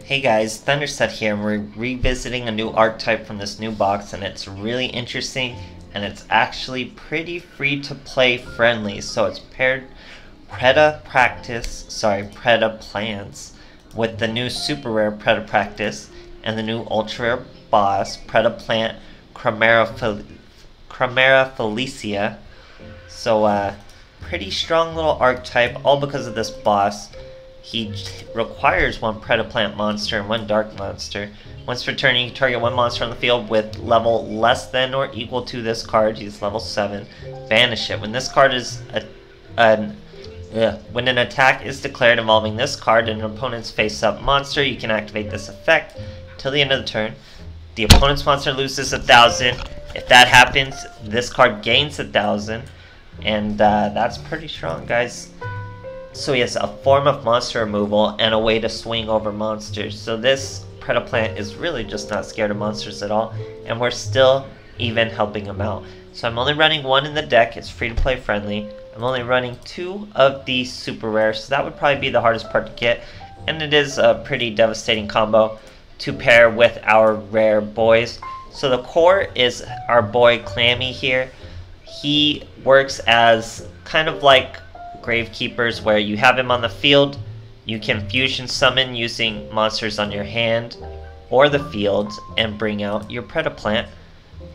Hey guys, Thunderset here, and we're revisiting a new archetype from this new box, and it's really interesting, and it's actually pretty free to play friendly. So it's paired PredaPlants with the new super rare PredaPractice and the new ultra rare boss PredaPlant Chimera Felicia. So pretty strong little archetype, all because of this boss. He requires one PredaPlant monster and one Dark monster. Once returning, you target one monster on the field with level less than or equal to this card. He's level 7. Banish it. When this card is when an attack is declared involving this card and an opponent's face-up monster, you can activate this effect till the end of the turn. The opponent's monster loses 1,000. If that happens, this card gains 1,000, and that's pretty strong, guys. So yes, a form of monster removal and a way to swing over monsters. So this PredaPlant is really just not scared of monsters at all, and we're still even helping him out. So I'm only running one in the deck. It's free to play friendly. I'm only running 2 of the super rares, so that would probably be the hardest part to get, and it is a pretty devastating combo to pair with our rare boys. So the core is our boy Clammy here. He works as kind of like Gravekeepers, where you have him on the field, you can fusion summon using monsters on your hand or the field and bring out your PredaPlant.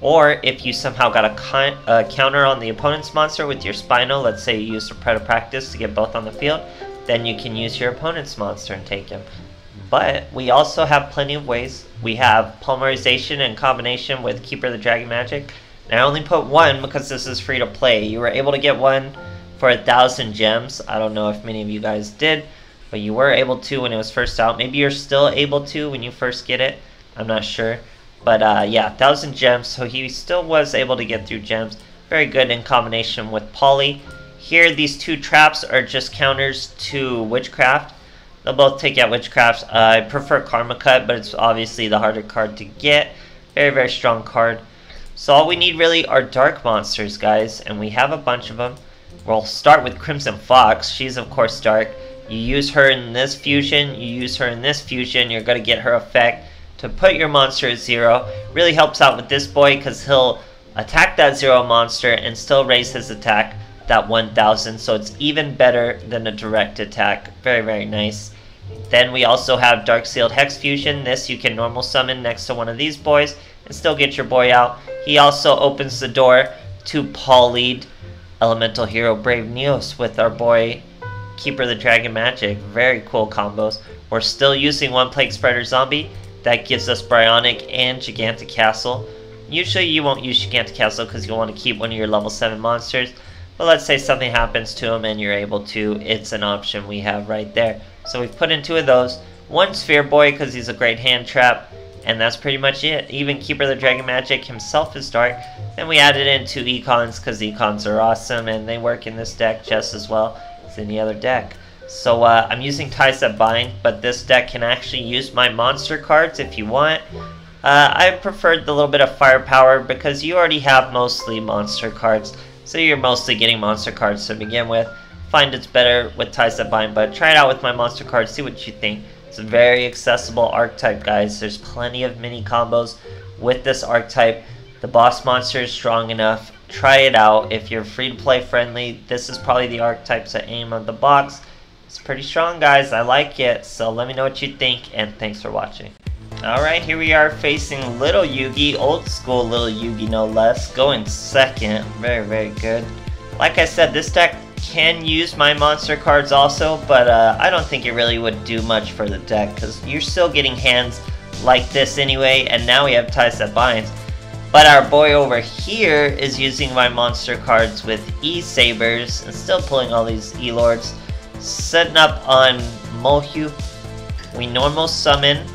Or if you somehow got a counter on the opponent's monster with your Spino, let's say you use a PredaPractice to get both on the field, then you can use your opponent's monster and take him. But we also have plenty of ways. We have Polymerization in combination with Keeper of the Dragon Magic. And I only put one because this is free to play. You were able to get one for 1,000 gems. I don't know if many of you guys did, but you were able to when it was first out. Maybe you're still able to when you first get it. I'm not sure. But yeah, 1,000 gems, so he still was able to get through gems. Very good in combination with Poly. Here, these 2 traps are just counters to Witchcraft. They'll both take out Witchcraft. I prefer Karma Cut, but it's obviously the harder card to get. Very, very strong card. So all we need really are Dark monsters, guys, and we have a bunch of them. We'll start with Crimson Fox. She's of course dark. You use her in this fusion, you use her in this fusion, you're going to get her effect to put your monster at 0. Really helps out with this boy because he'll attack that 0 monster and still raise his attack that 1,000, so it's even better than a direct attack. Very, very nice. Then we also have Dark Sealed Hex Fusion. This you can normal summon next to one of these boys and still get your boy out. He also opens the door to Polyed Elemental Hero Brave Neos with our boy Keeper of the Dragon Magic. Very cool combos. We're still using one Plague Spreader Zombie. That gives us Bryonic and Gigantic Castle. Usually you won't use Gigantic Castle because you want to keep one of your level 7 monsters. But let's say something happens to him and you're able to. It's an option we have right there. So we've put in 2 of those. One Sphere Boy because he's a great hand trap. And that's pretty much it. Even Keeper of the Dragon Magic himself is dark. Then we added in 2 Econs because Econs are awesome and they work in this deck just as well as any other deck. So I'm using Ties That Bind, but this deck can actually use my monster cards if you want. I preferred the little bit of firepower because you already have mostly monster cards. So you're mostly getting monster cards to begin with. Find it's better with Ties That Bind, but try it out with my monster cards, see what you think. It's a very accessible archetype, guys. There's plenty of mini combos with this archetype. The boss monster is strong enough. Try it out. If you're free to play friendly, this is probably the archetype to aim on the box. It's pretty strong, guys. I like it. So let me know what you think, and thanks for watching. Alright, here we are facing Little Yugi, old school Little Yugi no less, going second. Very, very good. Like I said, this deck can use my monster cards also, but I don't think it really would do much for the deck because you're still getting hands like this anyway, and now we have Ties That Binds. But our boy over here is using my monster cards with E-Sabers and still pulling all these E-Lords. Setting up on Mohu, we normal summon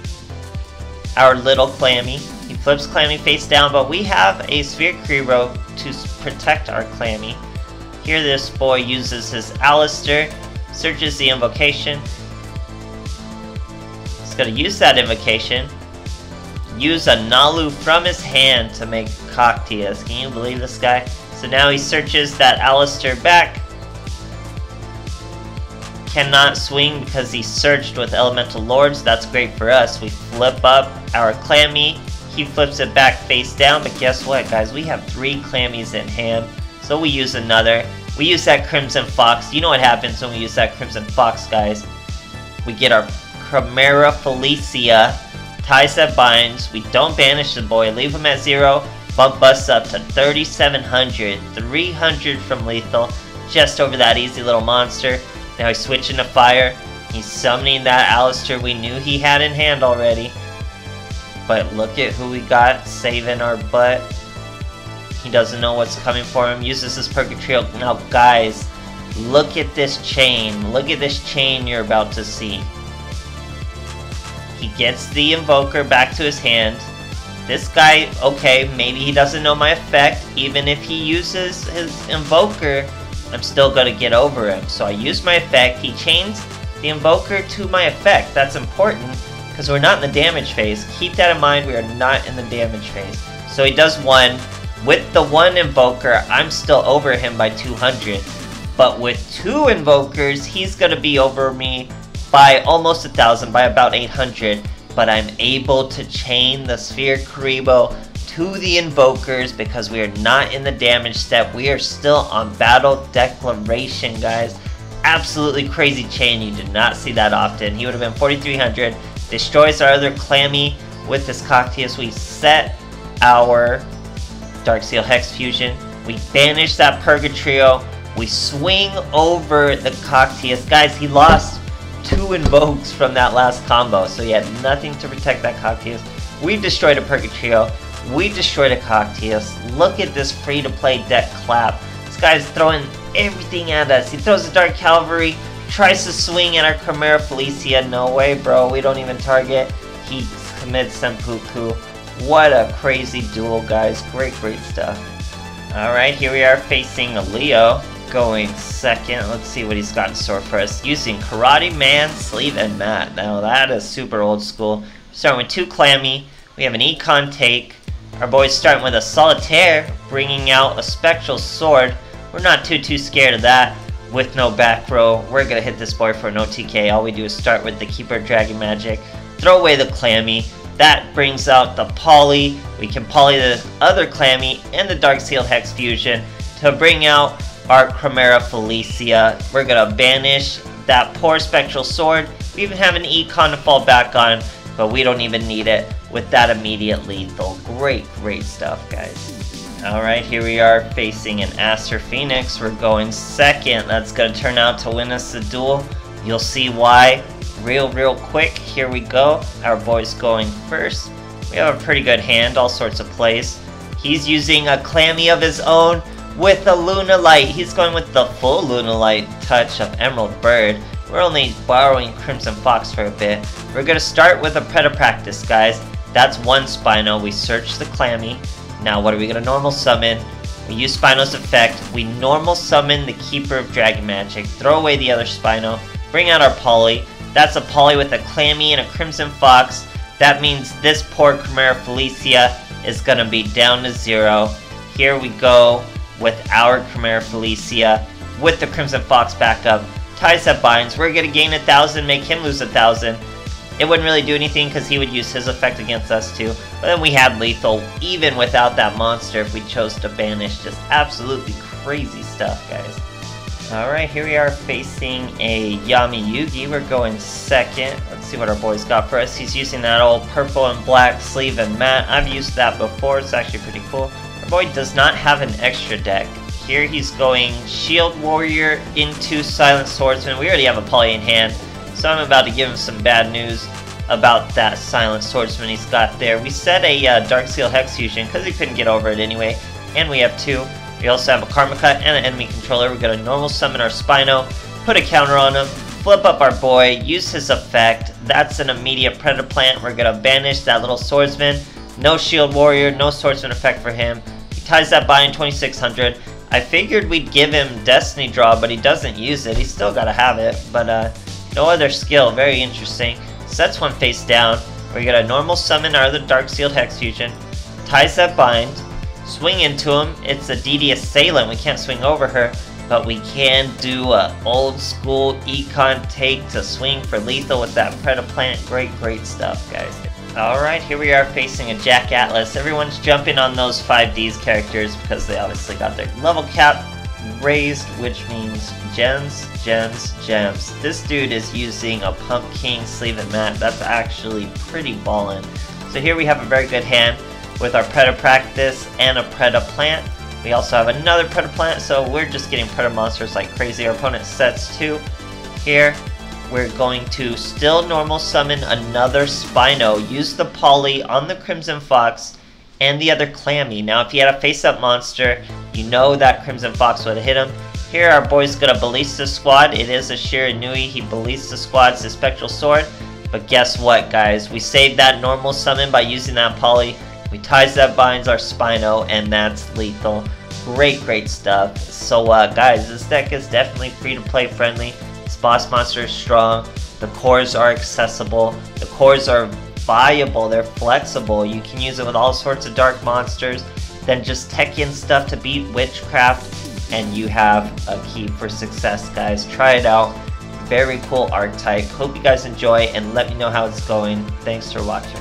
our little Clammy. He flips Clammy face down, but we have a Sphere Hero to protect our Clammy. Here this boy uses his Aster, searches the invocation. He's going to use that invocation. Use a Nalu from his hand to make Cactias. Can you believe this guy? So now he searches that Aster back. cannot swing because he's searched with Elemental Lords. That's great for us. We flip up our Clammy. He flips it back face down, but guess what, guys? We have 3 Clammies in hand, so we use another. We use that Crimson Fox. You know what happens when we use that Crimson Fox, guys. We get our Chimera Felicia, ties that binds. We don't banish the boy, leave him at 0, bump us up to 3,700, 300 from lethal, just over that easy little monster. Now he's switching to fire. He's summoning that Aster we knew he had in hand already. But look at who we got saving our butt. He doesn't know what's coming for him. Uses his Purgatrio. Now guys, look at this chain. Look at this chain you're about to see. He gets the Invoker back to his hand. This guy, okay, maybe he doesn't know my effect. Even if he uses his Invoker, I'm still going to get over him. So I use my effect. He chains the Invoker to my effect. That's important because we're not in the damage phase. Keep that in mind, we are not in the damage phase. So he does 1. With the 1 Invoker, I'm still over him by 200. But with 2 Invokers, he's going to be over me by almost 1,000, by about 800. But I'm able to chain the Sphere Karibo to the Invokers because we are not in the damage step. We are still on Battle Declaration, guys. Absolutely crazy chain. You do not see that often. He would have been 4,300. Destroys our other Clammy with this Cactius. We set our Darksteel Hex Fusion. We banish that Purgatrio. We swing over the Cactius. Guys, he lost 2 invokes from that last combo, so he had nothing to protect that Cactius. We destroyed a Purgatrio. We destroyed a Cactius. Look at this free-to-play deck clap. This guy's throwing everything at us. He throws the Dark Cavalry, tries to swing at our Chimera Felicia. No way, bro. We don't even target. He commits Senpuku. What a crazy duel, guys. Great, great stuff. Alright, here we are facing a Leo. Going second. Let's see what he's got in store for us. Using Karate Man, Sleeve, and Mat. Now that is super old school. Starting with 2 Clammy. We have an Econ take. Our boy's starting with a Solitaire, bringing out a Spectral Sword. We're not too scared of that. With no back row, we're gonna hit this boy for no TK. All we do is start with the Keeper of Dragon Magic, throw away the Clammy. That brings out the Poly. We can Poly the other Clammy and the Dark Sealed Hex Fusion to bring out our Chimera Felicia. We're gonna banish that poor Spectral Sword. We even have an Econ to fall back on, but we don't even need it with that immediate lethal. Great, great stuff, guys. Alright, here we are facing an Aster Phoenix. We're going second. That's gonna turn out to win us the duel. You'll see why real quick. Here we go. Our boy's going first. We have a pretty good hand, all sorts of plays. He's using a Clammy of his own with a Lunalight. He's going with the full Lunalight touch of Emerald Bird. We're only borrowing Crimson Fox for a bit. We're gonna start with a PredaPlants, guys. That's 1 Spino. We search the Clammy. Now what are we gonna normal summon? We use Spino's effect. We normal summon the Keeper of Dragon Magic. Throw away the other Spino. Bring out our Poly. That's a Poly with a Clammy and a Crimson Fox. That means this poor Chimera Felicia is gonna be down to 0. Here we go with our Chimera Felicia with the Crimson Fox backup. Ties that binds. We're gonna gain 1,000, make him lose 1,000. It wouldn't really do anything because he would use his effect against us too. But then we had lethal even without that monster if we chose to banish. Just absolutely crazy stuff, guys. Alright, here we are facing a Yami-Yugi. We're going second. Let's see what our boy's got for us. He's using that old purple and black Sleeve and Mat. I've used that before. It's actually pretty cool. Our boy does not have an extra deck. Here he's going Shield Warrior into Silent Swordsman. We already have a Poly in hand, so I'm about to give him some bad news about that Silent Swordsman he's got there. We set a Darksteel Hex Fusion because he couldn't get over it anyway, and we have 2. We also have a Karma Cut and an enemy controller. We're going to normal summon our Spino, put a counter on him, flip up our boy, use his effect. That's an immediate PredaPlant. We're going to banish that little Swordsman. No Shield Warrior, no Swordsman effect for him. He ties that bind 2,600. I figured we'd give him Destiny Draw, but he doesn't use it. He's still got to have it, but no other skill. Very interesting. Sets one face down. We're going to normal summon our other Dark Sealed Hex Fusion. Ties that bind. Swing into him. It's a DD Assailant. We can't swing over her. but we can do a old school econ take to swing for lethal with that PredaPlant. Great stuff, guys. Alright, here we are facing a Jack Atlas. Everyone's jumping on those 5Ds characters because they obviously got their level cap raised, which means gems. This dude is using a Pumpkin Sleeve and Mat. That's actually pretty ballin'. So here we have a very good hand with our Preda Practice and a PredaPlant. We also have another PredaPlant, so we're just getting Preda monsters like crazy. Our opponent sets 2. Here, we're going to still normal summon another Spino, use the Poly on the Crimson Fox and the other Clammy. Now if he had a face-up monster, you know that Crimson Fox would have hit him. Here our boy's gonna Ballista Squad. It is a Shiranui. He Ballista Squads his Spectral Sword. But guess what, guys? We saved that normal summon by using that Poly. We ties that binds our Spino, and that's lethal. Great stuff. So guys, this deck is definitely free to play friendly. This boss monster is strong. The cores are accessible. The cores are viable. They're flexible. You can use it with all sorts of dark monsters. Then just tech in stuff to beat Witchcraft, and you have a key for success, guys. Try it out. Very cool archetype. Hope you guys enjoy, and let me know how it's going. Thanks for watching.